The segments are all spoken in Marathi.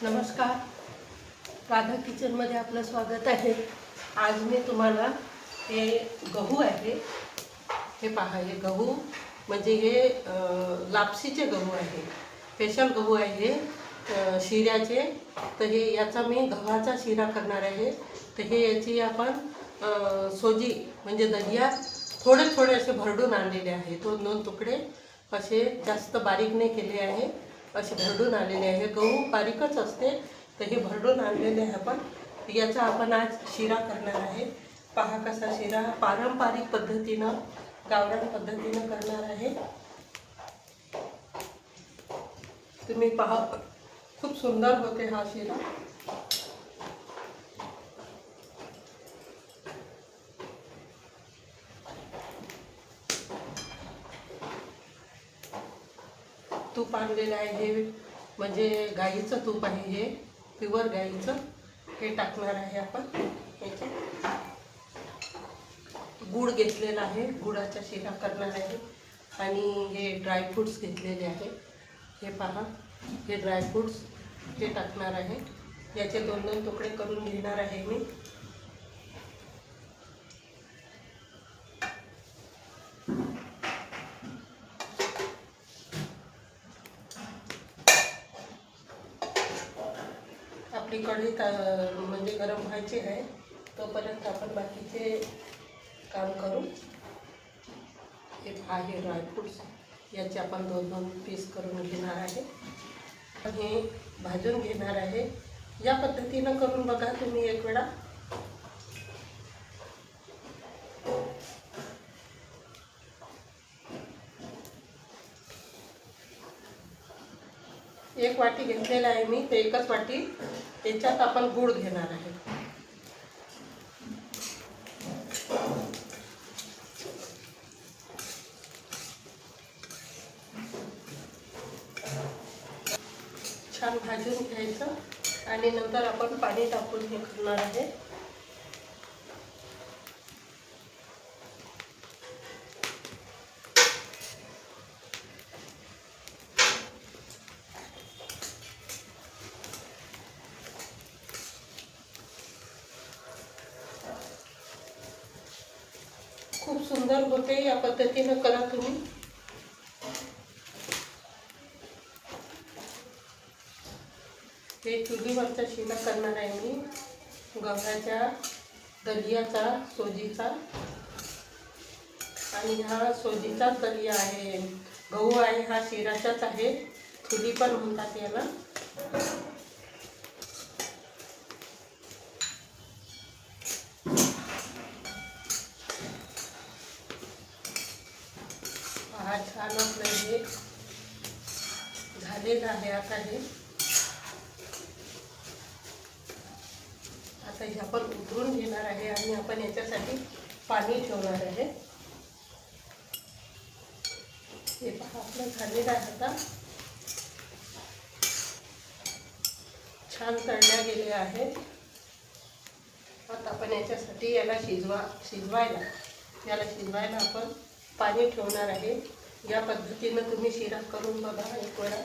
नमस्कार, राधा किचनमध्ये आपलं स्वागत आहे। आज मी तुम्हाला हे गहू आहे, हे पहा, हे गहू म्हणजे हे लापसीचे गहू आहे, स्पेशल गहू आहे शिऱ्याचे। तर हे याचा मी गव्हाचा शिरा करणार आहे। तर हे याची आपण सोजी म्हणजे दलिया थोडे थोडे असे भरडून आणलेले आहे। दोन तुकडे असे जास्त बारीक नाही केले आहे, असे भरडून आलेले आहे। गहू बारीकच असते, तर हे भरडून आणलेले आहे आपण। याचा आपण आज शिरा करणार आहे। पहा कसा शिरा पारंपरिक पद्धतीनं गावरान पद्धतीनं करणार आहे। तुम्ही पहा, खूप सुंदर होते हा शिरा। तूप आणलेलं आहे, हे म्हणजे गाईचं तूप आहे, हे प्युअर गाईचं। हे टाकणार आहे आपण याच्यात। गूळ घेतलेला आहे, गुळाचा शिरा करणार आहे। आणि हे ड्रायफ्रूट्स घेतलेले आहे, हे पहा, हे ड्रायफ्रूट्स हे टाकणार आहे। याचे दोन दोन तुकडे करून घेणार आहे मी। आपली कढई म्हणजे गरम व्हायची आहे, तोपर्यंत आपण बाकीचे काम करू। हे आहे ड्रायफ्रूट्स, याचे आपण दोन दोन पीस करून घेणार आहे। हे भाजून घेणार आहे। या पद्धतीनं करून बघा तुम्ही एक वेळा। एक वाटी घेतलेला आहे मी, ते एकच वाटी याच्यात आपण गूळ घेणार आहे। छान भाजून घ्यायचं आणि नंतर आपण पाणी टाकून हे करणार आहे। खूप सुंदर होते, या पद्धतीनं करा तुम्ही। हे चुलीवरचा शिरा करणार आहे मी, गव्हाच्या दलियाचा, सोजीचा। आणि हा सोजीचाच दलिया आहे, गहू आहे हा शिराचाच आहे, चुली पण म्हणतात याला। हा छान आपलं हे झालेलं आहे। आता हे आपण उतरून घेणार आहे आणि आपण याच्यासाठी पाणी ठेवणार आहे। हे पहा, आपलं झालेलं आहे। आता छान तळल्या गेले आहेत। आता आपण याच्यासाठी याला शिजवायला आपण पाणी ठेवणार आहे। या पद्धतीनं तुम्ही शिरा करून बघा एक वेळा,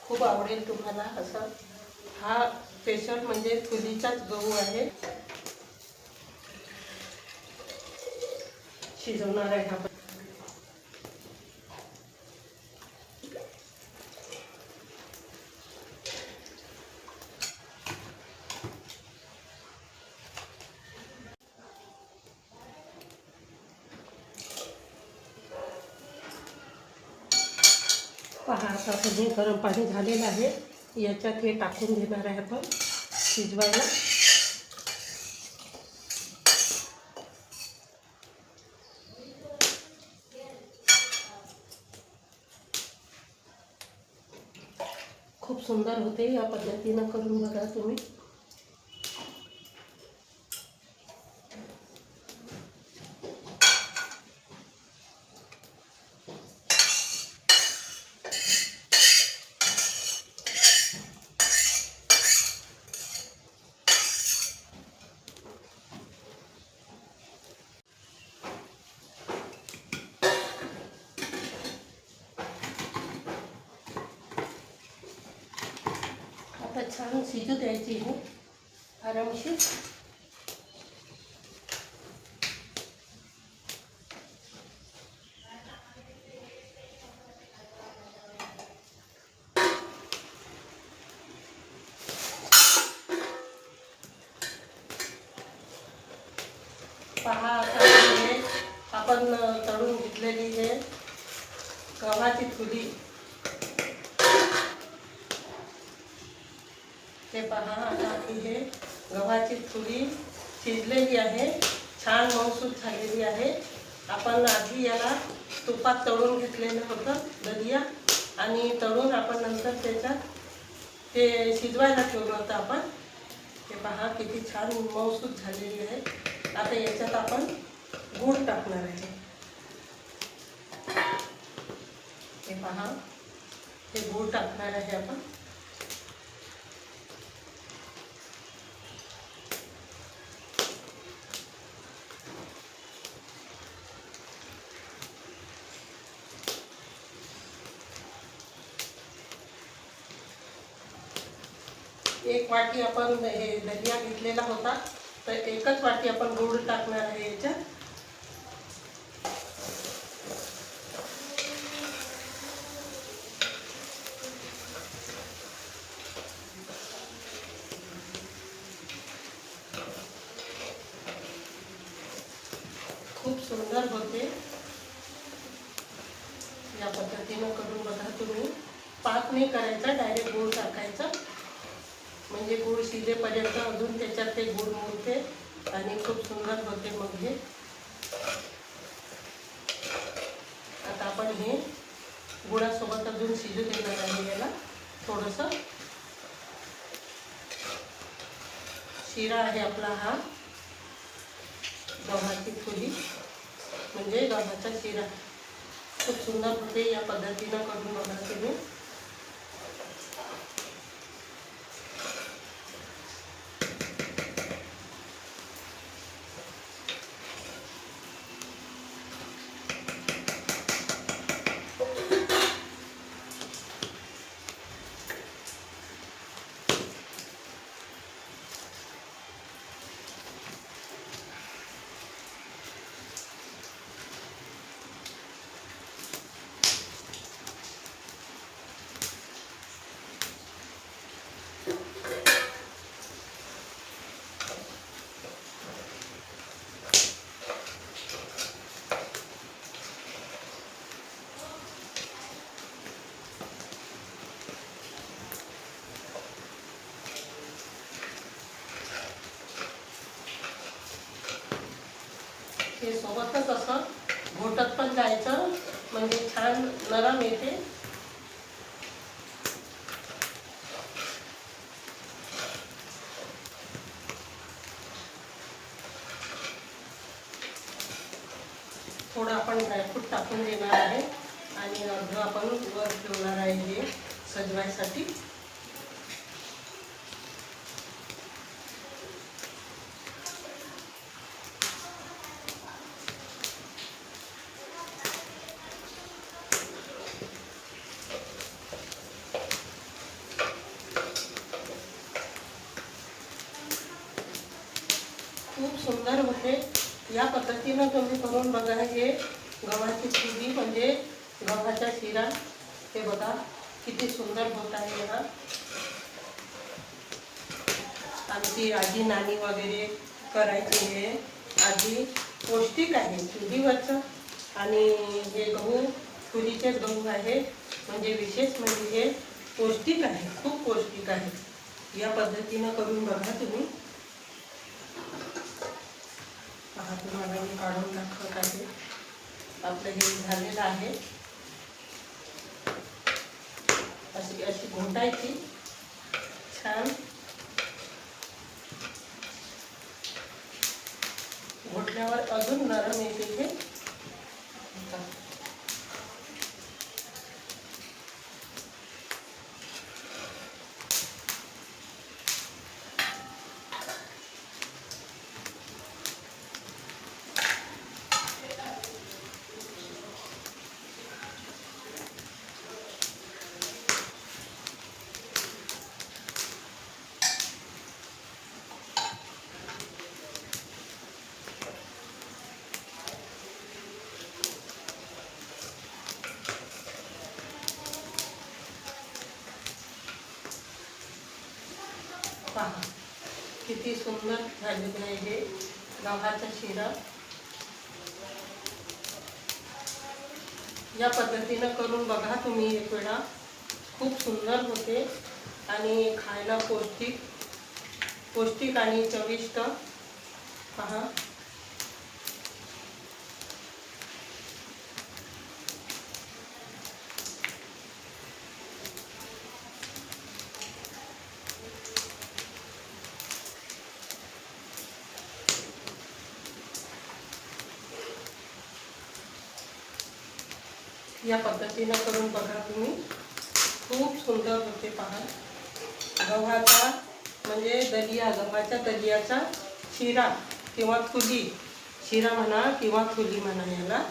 खूप आवडेल तुम्हाला। असं हा स्पेशल म्हणजे चुलीचाच गहू आहे, शिजवणार आहे आपण। पहा, आता हे गरम पाणी झालेलं आहे, याच्यात हे टाकून घेणार आहे आपण शिजवायला। खूप सुंदर होते, या पद्धतीनं करून बघा तुम्ही। आता छान शिजू द्यायची आहे आरामशीर. पहा आता हे आपण तळून घेतलेली हे गव्हाची थुली, हे पहा आता आपली हे गव्हाची थुली शिजलेली आहे, छान मऊसूत झालेली आहे. आपण आधी याला तुपात तळून घेतलेलं होतं दलिया, आणि तळून आपण नंतर त्याच्यात ते शिजवायला ठेवलं होतं आपण. हे पहा किती छान मऊसूत झालेली आहे. आता याच्यात आपण गूळ टाकणार आहे. हे पहा हे गूळ टाकणार आहे आपण. एक वाटी आपण हे दलिया घेतलेला होता, तर एकच वाटी आपण गूळ टाकणार आहे याच्यात. खूप सुंदर होते. या पद्धतीनं करून बघा तुम्ही. पाक नाही करायचा, डायरेक्ट गूळ टाकायचा, म्हणजे गूळ शिजेपर्यंत अजून त्याच्यात ते गूळ मुरते आणि खूप सुंदर होते मग हे. आता आपण हे गुळासोबत अजून शिजू देणार आहे याला थोडंसं. शिरा आहे आपला हा गव्हाची थुली, म्हणजे गव्हाचा शिरा. खूप सुंदर होते. या पद्धतीनं करून बघा तुम्ही. हे सोबतच असं घोटत पण जायचं, म्हणजे छान नरम येते. थोडं आपण ड्रायफ्रूट टाकून देणार आहे आणि अर्धं आपण वर ठेवणार आहे हे सजवायसाठी. खूप सुंदर होते. या पद्धतीनं तुम्ही करून बघा. हे गव्हाची थुली म्हणजे गव्हाचा शिरा. हे बघा किती सुंदर होत आहे हा. आमची आजी नानी वगैरे करायची. हे आजी पौष्टिक आहे चुलीवरचं, आणि हे गहू चुलीचेच गहू आहे, म्हणजे विशेष म्हणजे हे पौष्टिक आहे, खूप पौष्टिक आहे. या पद्धतीनं करून बघा तुम्ही. पहा तुम्हाला मी काढून दाखवत आहे. आपलं हे झालेलं आहे. अशी अशी घोटायची छान. घोटल्यावर अजून नरम येते हे. पहा किती सुंदर झालेलं आहे हे गव्हाचा शिरा. या पद्धतीनं करून बघा तुम्ही एक वेळा. खूप सुंदर होते आणि खायला पौष्टिक आणि चविष्ट. पहा या पद्धतीनं करून बघा तुम्ही. खूप सुंदर होते पहा. गव्हाचा म्हणजे गव्हाच्या दलियाचा शिरा किंवा खुली शिरा म्हणा किंवा खुली म्हणा याला.